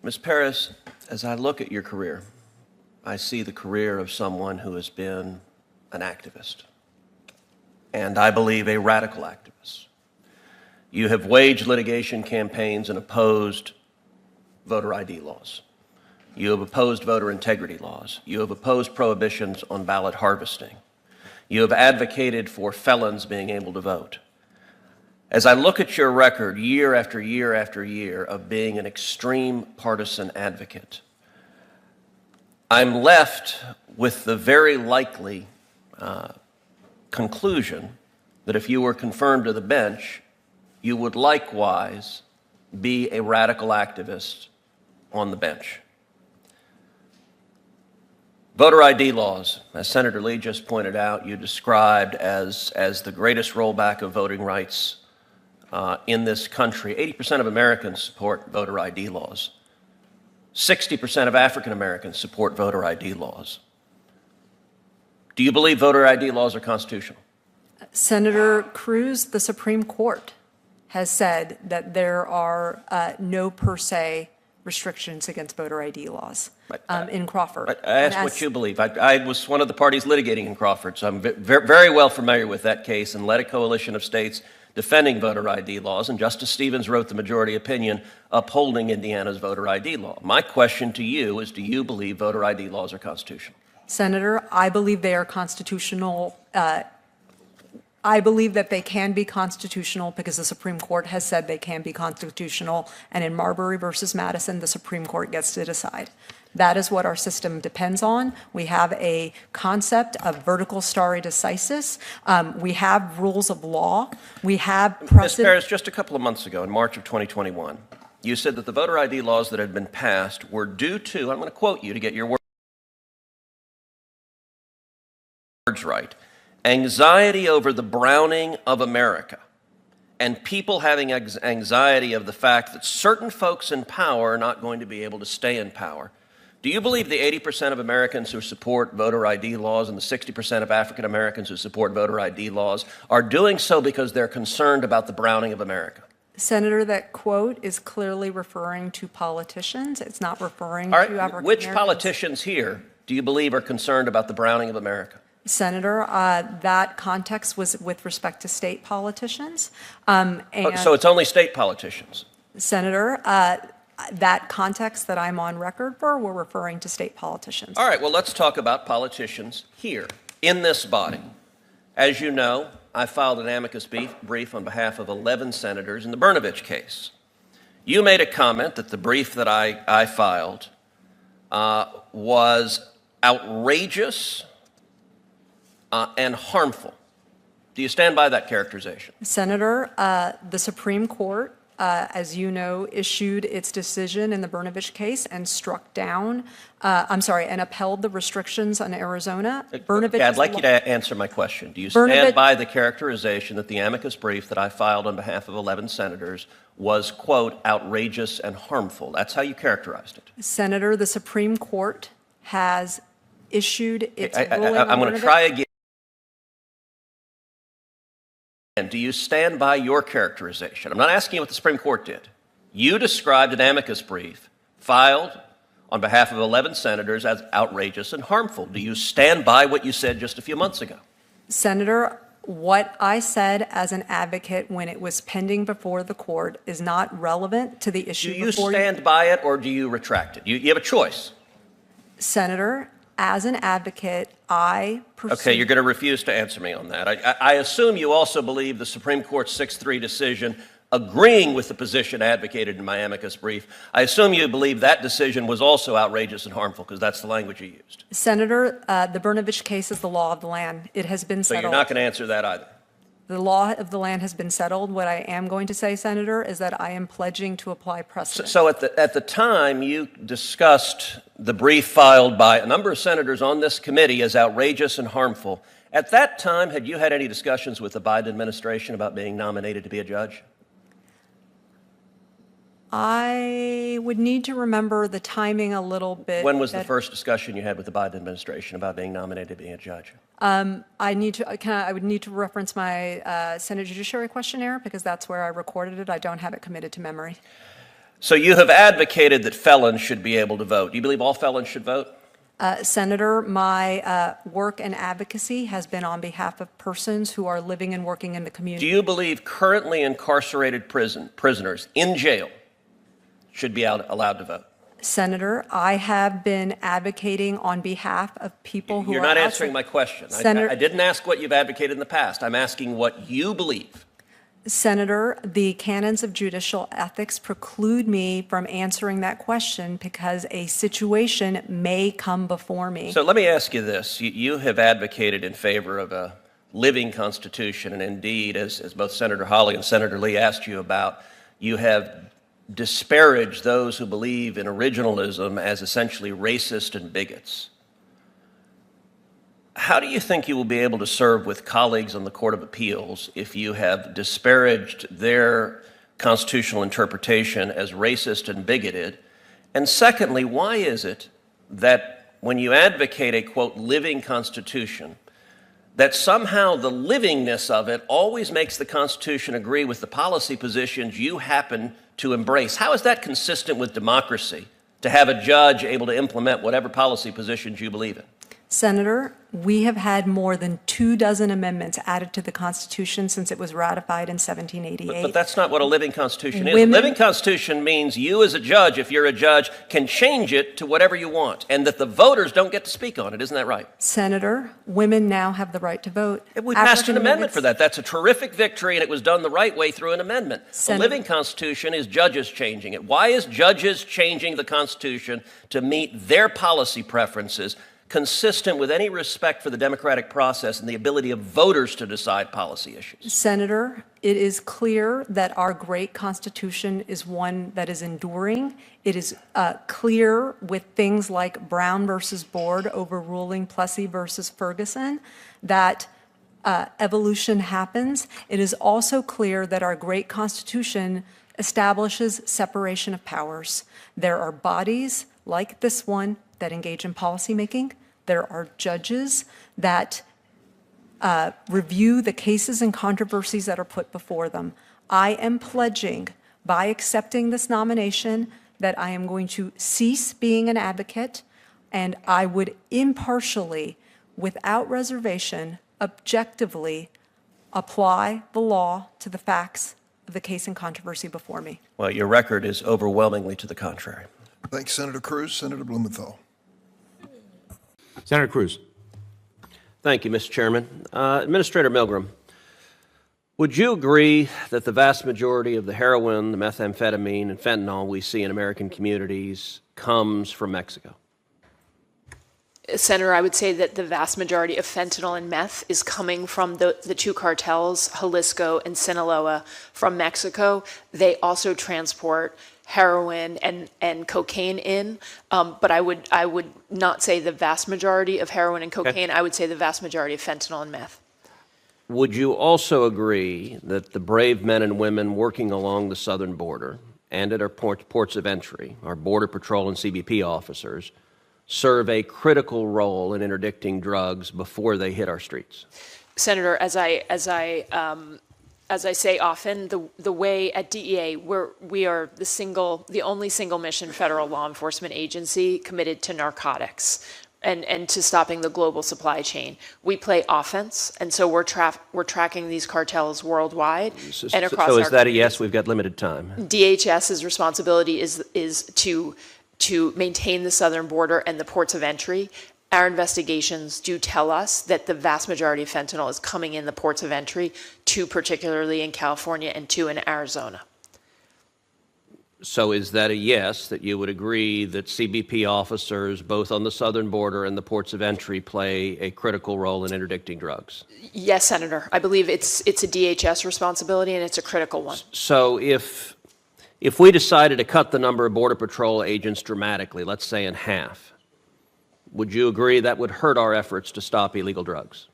Ms. Paris, as I look at your career, I see the career of someone who has been an activist, and I believe a radical activist. You have waged litigation campaigns and opposed voter ID laws. You have opposed voter integrity laws. You have opposed prohibitions on ballot harvesting. You have advocated for felons being able to vote. As I look at your record year after year after year of being an extreme partisan advocate, I'm left with the very likely conclusion that if you were confirmed to the bench, you would likewise be a radical activist on the bench. Voter ID laws, as Senator Lee just pointed out, you described as the greatest rollback of voting rights in this country. 80% of Americans support voter ID laws. 60% of African Americans support voter ID laws. Do you believe voter ID laws are constitutional? Senator Cruz, the Supreme Court has said that there are no per se restrictions against voter ID laws in Crawford. I asked what you believe. I was one of the parties litigating in Crawford, so I'm very well familiar with that case and led a coalition of states defending voter ID laws, and Justice Stevens wrote the majority opinion upholding Indiana's voter ID law. My question to you is, do you believe voter ID laws are constitutional? Senator, I believe they are constitutional. I believe that they can be constitutional because the Supreme Court has said they can be constitutional, and in Marbury versus Madison, the Supreme Court gets to decide. That is what our system depends on. We have a concept of vertical stare decisis. We have rules of law. We have precedent. Ms. Paris, just a couple of months ago, in March of 2021, you said that the voter ID laws that had been passed were due to, I'm going to quote you to get your words right, anxiety over the browning of America, and people having anxiety of the fact that certain folks in power are not going to be able to stay in power. Do you believe the 80% of Americans who support voter ID laws and the 60% of African Americans who support voter ID laws are doing so because they're concerned about the browning of America? Senator, that quote is clearly referring to politicians. It's not referring to African Americans. Which politicians here do you believe are concerned about the browning of America? Senator, that context was with respect to state politicians. So it's only state politicians? Senator, that context that I'm on record for, we're referring to state politicians. All right, well, let's talk about politicians here in this body. As you know, I filed an amicus brief on behalf of 11 senators in the Brnovich case. You made a comment that the brief that I filed was outrageous and harmful. Do you stand by that characterization? Senator, the Supreme Court, as you know, issued its decision in the Brnovich case and struck down, and upheld the restrictions on Arizona. Okay, I'd like you to answer my question. Do you stand by the characterization that the amicus brief that I filed on behalf of 11 senators was, quote, outrageous and harmful? That's how you characterized it. Senator, the Supreme Court has issued its ruling on I'm going to try again. Do you stand by your characterization? I'm not asking you what the Supreme Court did. You described an amicus brief filed on behalf of 11 senators as outrageous and harmful. Do you stand by what you said just a few months ago? Senator, what I said as an advocate when it was pending before the court is not relevant to the issue before you. Do you stand by it or do you retract it? You have a choice. Senator, as an advocate, I pursue. Okay, you're going to refuse to answer me on that. I assume you also believe the Supreme Court's 6-3 decision agreeing with the position advocated in my amicus brief. I assume you believe that decision was also outrageous and harmful because that's the language you used. Senator, the Brnovich case is the law of the land. It has been settled. So you're not going to answer that either? The law of the land has been settled. What I am going to say, Senator, is that I am pledging to apply precedent. So at the time you discussed the brief filed by a number of senators on this committee as outrageous and harmful. At that time, had you had any discussions with the Biden administration about being nominated to be a judge? I would need to remember the timing a little bit. When was the first discussion you had with the Biden administration about being nominated to be a judge? I would need to reference my Senate Judiciary questionnaire because that's where I recorded it. I don't have it committed to memory. So you have advocated that felons should be able to vote. Do you believe all felons should vote? Senator, my work and advocacy has been on behalf of persons who are living and working in the community. Do you believe currently incarcerated prisoners in jail should be allowed to vote? Senator, I have been advocating on behalf of people who You're are not outside- answering my question. Senator, I didn't ask what you've advocated in the past. I'm asking what you believe. Senator, the canons of judicial ethics preclude me from answering that question because a situation may come before me. So let me ask you this. You have advocated in favor of a living constitution, and indeed, as both Senator Hawley and Senator Lee asked you about, you have disparaged those who believe in originalism as essentially racist and bigots. How do you think you will be able to serve with colleagues on the Court of Appeals if you have disparaged their constitutional interpretation as racist and bigoted? And secondly, why is it that when you advocate a, quote, living constitution, that somehow the livingness of it always makes the Constitution agree with the policy positions you happen to embrace? How is that consistent with democracy, to have a judge able to implement whatever policy positions you believe in? Senator, we have had more than 24 amendments added to the Constitution since it was ratified in 1788. But that's not what a living constitution is. A living constitution means you as a judge, if you're a judge, can change it to whatever you want, and that the voters don't get to speak on it. Isn't that right? Senator, women now have the right to vote. We passed an amendment for that. That's a terrific victory, and it was done the right way through an amendment. A living constitution is judges changing it. Why is judges changing the Constitution to meet their policy preferences, consistent with any respect for the democratic process and the ability of voters to decide policy issues? Senator, it is clear that our great Constitution is one that is enduring. It is clear with things like Brown versus Board overruling Plessy versus Ferguson that evolution happens. It is also clear that our great Constitution establishes separation of powers. There are bodies like this one that engage in policymaking. There are judges that review the cases and controversies that are put before them. I am pledging, by accepting this nomination, that I am going to cease being an advocate, and I would impartially, without reservation, objectively apply the law to the facts of the case and controversy before me. Well, your record is overwhelmingly to the contrary. Thanks, Senator Cruz. Senator Blumenthal. Senator Cruz. Thank you, Mr. Chairman. Administrator Milgram, would you agree that the vast majority of the heroin, the methamphetamine, and fentanyl we see in American communities comes from Mexico? Senator, I would say that the vast majority of fentanyl and meth is coming from the two cartels, Jalisco and Sinaloa, from Mexico. They also transport heroin and cocaine in, but I would not say the vast majority of heroin and cocaine. Okay. I would say the vast majority of fentanyl and meth. Would you also agree that the brave men and women working along the southern border and at our ports of entry, our Border Patrol and CBP officers, serve a critical role in interdicting drugs before they hit our streets? Senator, as I say often, the way at DEA, we are the only single mission federal law enforcement agency committed to narcotics and to stopping the global supply chain. We play offense, and so we're tracking these cartels worldwide and across our So is that a yes? We've got limited time. DHS's responsibility is to maintain the southern border and the ports of entry. Our investigations do tell us that the vast majority of fentanyl is coming in the ports of entry, two particularly in California and two in Arizona. So is that a yes, that you would agree that CBP officers, both on the southern border and the ports of entry, play a critical role in interdicting drugs? Yes, Senator. I believe it's a DHS responsibility, and it's a critical one. So if we decided to cut the number of Border Patrol agents dramatically, let's say in half, would you agree that would hurt our efforts to stop illegal drugs?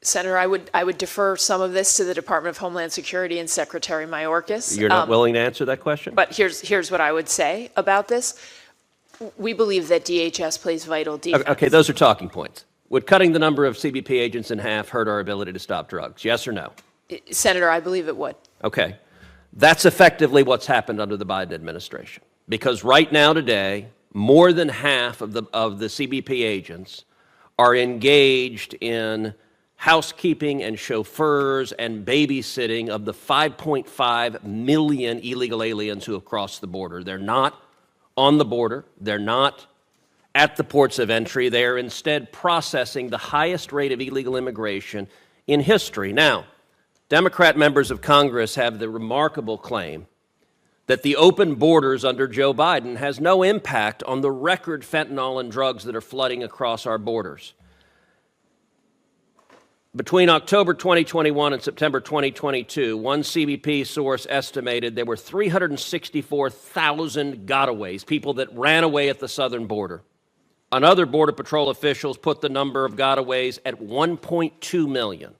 Senator, I would defer some of this to the Department of Homeland Security and Secretary Mayorkas. You're not willing to answer that question? But here's what I would say about this. We believe that DHS plays vital defense. Okay, those are talking points. Would cutting the number of CBP agents in half hurt our ability to stop drugs? Yes or no? Senator, I believe it would. Okay. That's effectively what's happened under the Biden administration. Because right now today, more than half of the CBP agents are engaged in housekeeping and chauffeurs and babysitting of the 5.5 million illegal aliens who have crossed the border. They're not on the border. They're not at the ports of entry. They are instead processing the highest rate of illegal immigration in history. Now, Democrat members of Congress have the remarkable claim that the open borders under Joe Biden has no impact on the record fentanyl and drugs that are flooding across our borders. Between October 2021 and September 2022, one CBP source estimated there were 364,000 gotaways, people that ran away at the southern border. Another Border Patrol officials put the number of gotaways at 1.2 million.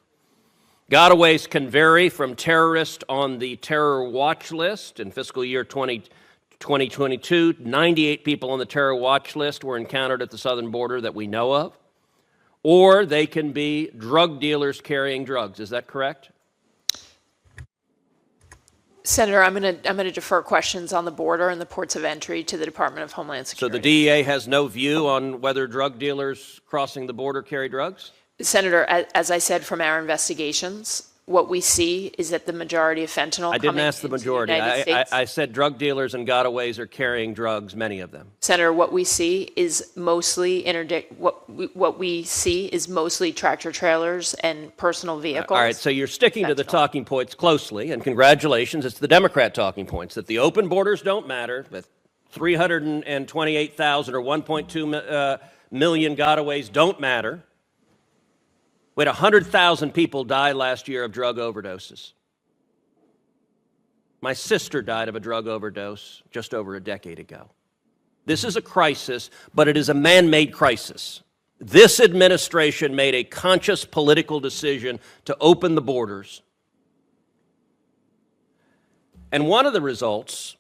Gotaways can vary from terrorists on the terror watch list. In fiscal year 2022, 98 people on the terror watch list were encountered at the southern border that we know of. Or they can be drug dealers carrying drugs. Is that correct? Senator, I'm going to defer questions on the border and the ports of entry to the Department of Homeland Security. So the DEA has no view on whether drug dealers crossing the border carry drugs? Senator, as I said, from our investigations, what we see is that the majority of fentanyl I didn't ask the majority. I said drug dealers and gotaways are carrying drugs, many of them. Senator, what we see is mostly what we see is mostly tractor trailers and personal vehicles. All right, so you're sticking to the talking points closely, and congratulations, it's the Democrat talking points, that the open borders don't matter, that 328,000 or 1.2 million gotaways don't matter. We had 100,000 people die last year of drug overdoses. My sister died of a drug overdose just over a decade ago. This is a crisis, but it is a man-made crisis. This administration made a conscious political decision to open the borders. And one of the results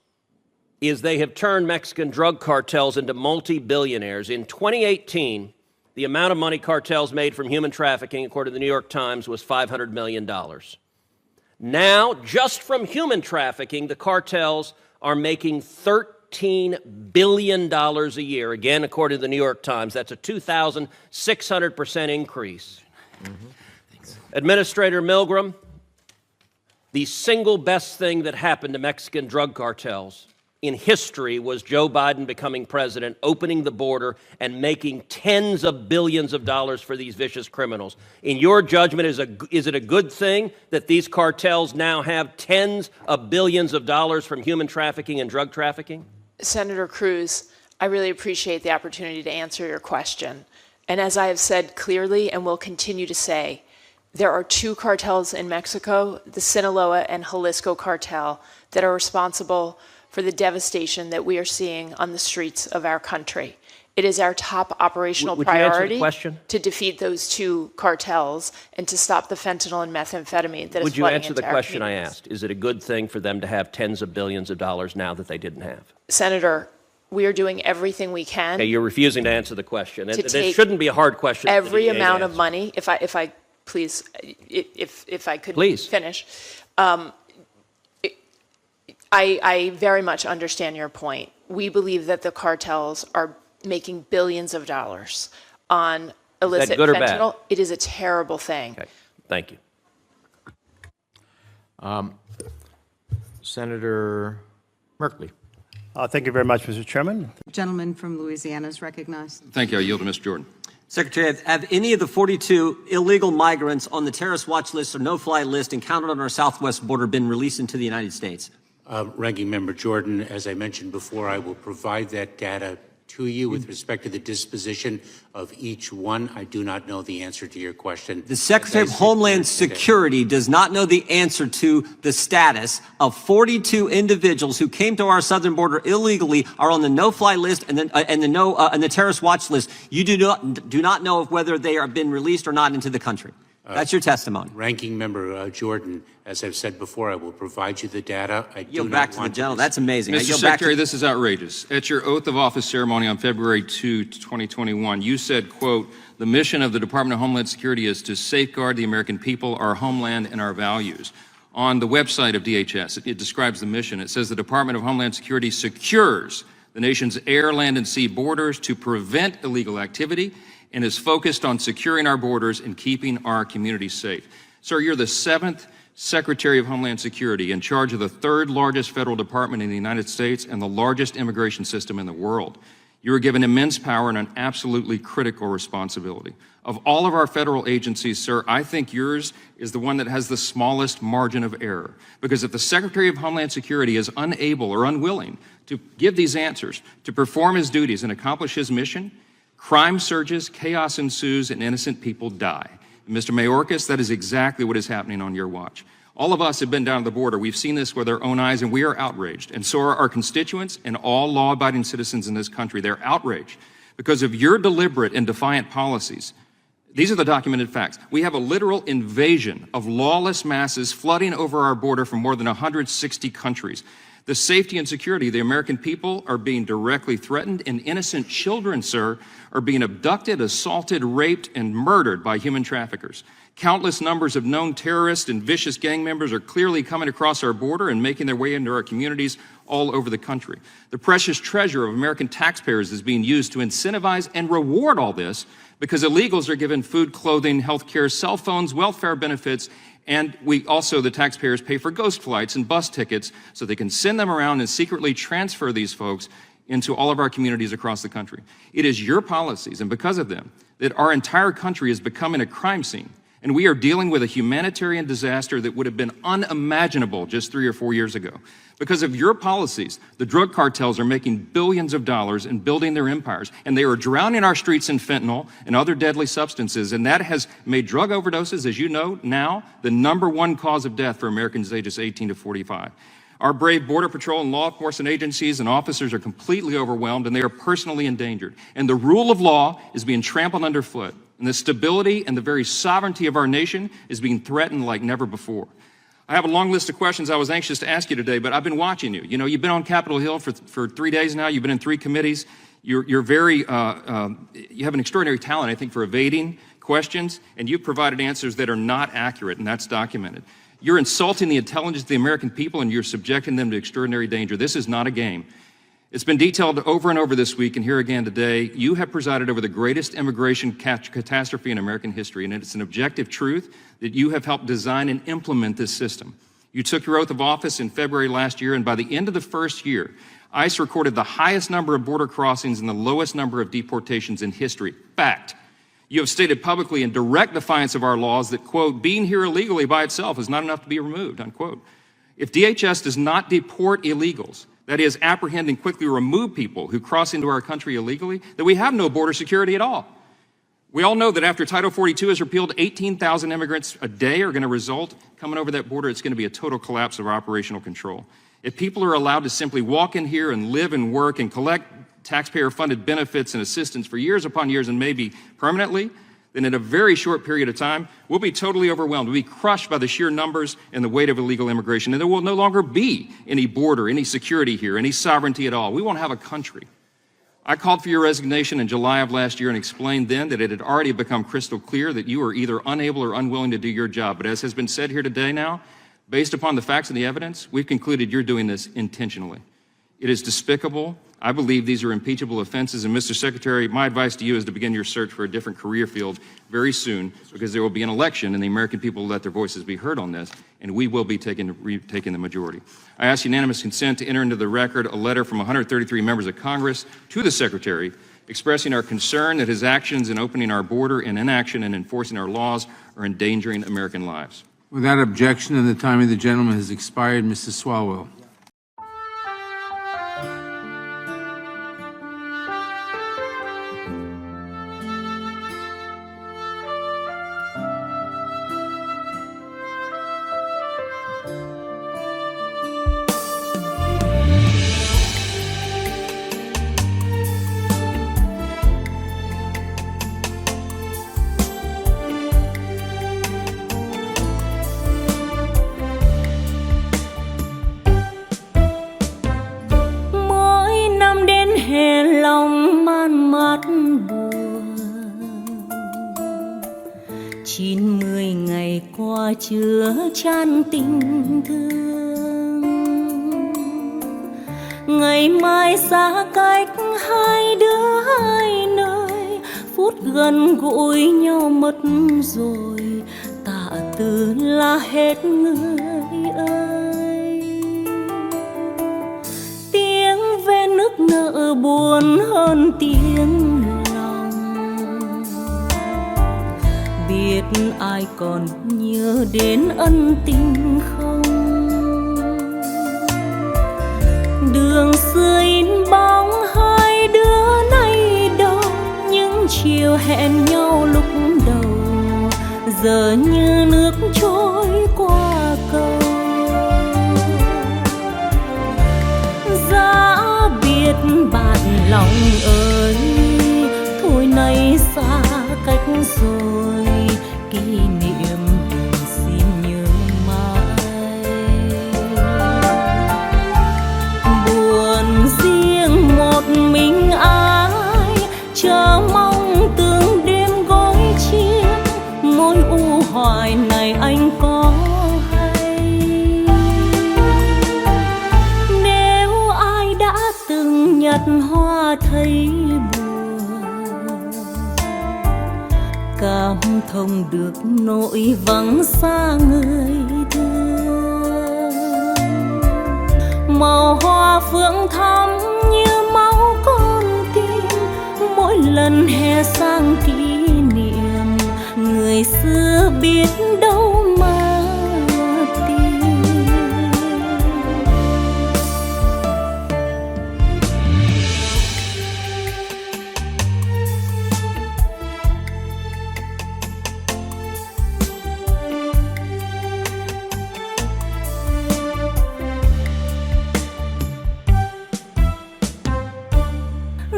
is they have turned Mexican drug cartels into multi-billionaires. In 2018, the amount of money cartels made from human trafficking, according to the New York Times, was $500 million. Now, just from human trafficking, the cartels are making $13 billion a year. Again, according to the New York Times, that's a 2,600% increase. Administrator Milgram, the single best thing that happened to Mexican drug cartels in history was Joe Biden becoming president, opening the border, and making tens of billions of dollars for these vicious criminals. In your judgment, is it a good thing that these cartels now have tens of billions of dollars from human trafficking and drug trafficking? Senator Cruz, I really appreciate the opportunity to answer your question. And as I have said clearly and will continue to say, there are two cartels in Mexico, the Sinaloa and Jalisco cartel, that are responsible for the devastation that we are seeing on the streets of our country. It is our top operational priority to defeat those two cartels and to stop the fentanyl and methamphetamine that is flooding into our communities. Would you answer the question I asked? Is it a good thing for them to have tens of billions of dollars now that they didn't have? Senator, we are doing everything we can. Okay, you're refusing to answer the question. And this shouldn't be a hard question. Every amount of money, if I could finish. I very much understand your point. We believe that the cartels are making billions of dollars on illicit fentanyl. Is that good or bad? It is a terrible thing. Okay, thank you. Senator Merkley. Thank you very much, Mr. Chairman. The gentleman from Louisiana is recognized. Thank you. I yield to Mr. Jordan. Secretary, have any of the 42 illegal migrants on the terrorist watch list or no-fly list encountered on our southwest border been released into the United States? Ranking Member Jordan, as I mentioned before, I will provide that data to you with respect to the disposition of each one. I do not know the answer to your question. The Secretary of Homeland Security does not know the answer to the status of 42 individuals who came to our southern border illegally, are on the no-fly list and the terrorist watch list. You do not know of whether they have been released or not into the country. That's your testimony. Ranking Member Jordan, as I've said before, I will provide you the data. I do Yield back to the gentleman. That's amazing. Mr. Secretary, this is outrageous. At your oath of office ceremony on February 2, 2021, you said, quote, "The mission of the Department of Homeland Security is to safeguard the American people, our homeland, and our values." on the website of DHS. It describes the mission. It says the Department of Homeland Security secures the nation's air, land, and sea borders to prevent illegal activity and is focused on securing our borders and keeping our communities safe. Sir, you're the 7th Secretary of Homeland Security in charge of the 3rd largest federal department in the United States and the largest immigration system in the world. You are given immense power and an absolutely critical responsibility. Of all of our federal agencies, sir, I think yours is the one that has the smallest margin of error. Because if the Secretary of Homeland Security is unable or unwilling to give these answers, to perform his duties and accomplish his mission, crime surges, chaos ensues, and innocent people die. And Mr. Mayorkas, that is exactly what is happening on your watch. All of us have been down the border. We've seen this with our own eyes, and we are outraged. And so are our constituents and all law-abiding citizens in this country. They're outraged because of your deliberate and defiant policies. These are the documented facts. We have a literal invasion of lawless masses flooding over our border from more than 160 countries. The safety and security of the American people are being directly threatened, and innocent children, sir, are being abducted, assaulted, raped, and murdered by human traffickers. Countless numbers of known terrorists and vicious gang members are clearly coming across our border and making their way into our communities all over the country. The precious treasure of American taxpayers is being used to incentivize and reward all this because illegals are given food, clothing, health care, cell phones, welfare benefits, and we also, the taxpayers, pay for ghost flights and bus tickets so they can send them around and secretly transfer these folks into all of our communities across the country. It is your policies, and because of them, that our entire country is becoming a crime scene. And we are dealing with a humanitarian disaster that would have been unimaginable just 3 or 4 years ago. Because of your policies, the drug cartels are making billions of dollars and building their empires, and they are drowning our streets in fentanyl and other deadly substances, and that has made drug overdoses, as you know now, the #1 cause of death for Americans ages 18 to 45. Our brave Border Patrol and law enforcement agencies and officers are completely overwhelmed, and they are personally endangered. And the rule of law is being trampled underfoot, and the stability and the very sovereignty of our nation is being threatened like never before. I have a long list of questions I was anxious to ask you today, but I've been watching you. You know, you've been on Capitol Hill for 3 days now. You've been in 3 committees. You have an extraordinary talent, I think, for evading questions, and you've provided answers that are not accurate, and that's documented. You're insulting the intelligence of the American people, and you're subjecting them to extraordinary danger. This is not a game. It's been detailed over and over this week, and here again today. You have presided over the greatest immigration catastrophe in American history, and it's an objective truth that you have helped design and implement this system. You took your oath of office in February last year, and by the end of the first year, ICE recorded the highest number of border crossings and the lowest number of deportations in history. Fact. You have stated publicly in direct defiance of our laws that, quote, being here illegally by itself is not enough to be removed, unquote. If DHS does not deport illegals, that is, apprehend and quickly remove people who cross into our country illegally, then we have no border security at all. We all know that after Title 42 is repealed, 18,000 immigrants a day are going to result coming over that border. It's going to be a total collapse of our operational control. If people are allowed to simply walk in here and live and work and collect taxpayer-funded benefits and assistance for years upon years and maybe permanently, then in a very short period of time, we'll be totally overwhelmed. We'll be crushed by the sheer numbers and the weight of illegal immigration, and there will no longer be any border, any security here, any sovereignty at all. We won't have a country. I called for your resignation in July of last year and explained then that it had already become crystal clear that you were either unable or unwilling to do your job. But as has been said here today now, based upon the facts and the evidence, we've concluded you're doing this intentionally. It is despicable. I believe these are impeachable offenses, and Mr. Secretary, my advice to you is to begin your search for a different career field very soon, because there will be an election and the American people will let their voices be heard on this, and we will be taking the majority. I ask unanimous consent to enter into the record a letter from 133 members of Congress to the Secretary expressing our concern that his actions in opening our border and inaction in enforcing our laws are endangering American lives. Without objection, and the time of the gentleman has expired, Mrs. Swalwell. chứa chan tình thương. Ngày mai xa cách hai đứa hai nơi, phút gần gũi nhau mất rồi, tạ từ là hết người ơi. Tiếng ve nức nở buồn hơn tiếng lòng, biết ai còn nhớ đến ân tình không. Đường xưa in bóng hai đứa nay đâu, những chiều hẹn nhau lúc đầu giờ như nước trôi qua cầu. Giá biết bạn lòng ơi, thôi nay xa cách rồi, kỷ niệm đừng xin nhớ mãi. Buồn riêng một mình ai, chờ mong từng đêm gối chiếc, mối u hoài này anh có hay. Nếu ai đã từng nhặt hoa thấy buồn, cảm thông được nỗi vắng xa người thương. Màu hoa phượng thắm như máu con tim, mỗi lần hè sang kỷ niệm, người xưa biết đâu mà tìm.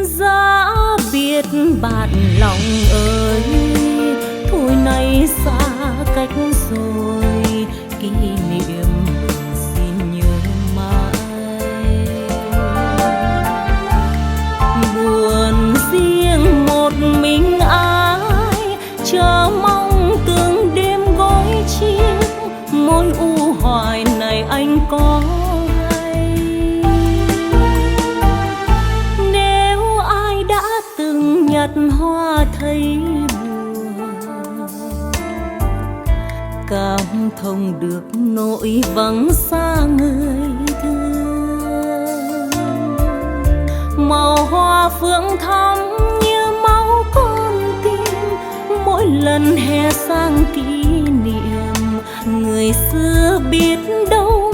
Giá biết bạn lòng ơi, thôi nay xa cách rồi, kỷ niệm đừng xin nhớ mãi. Buồn riêng một mình ai, chờ mong từng đêm gối chiếc, mối u hoài này anh có hay. Nếu ai đã từng nhặt hoa thấy buồn, cảm thông được nỗi vắng xa người thương. Màu hoa phượng thắm như máu con tim, mỗi lần hè sang kỷ niệm, người xưa biết đâu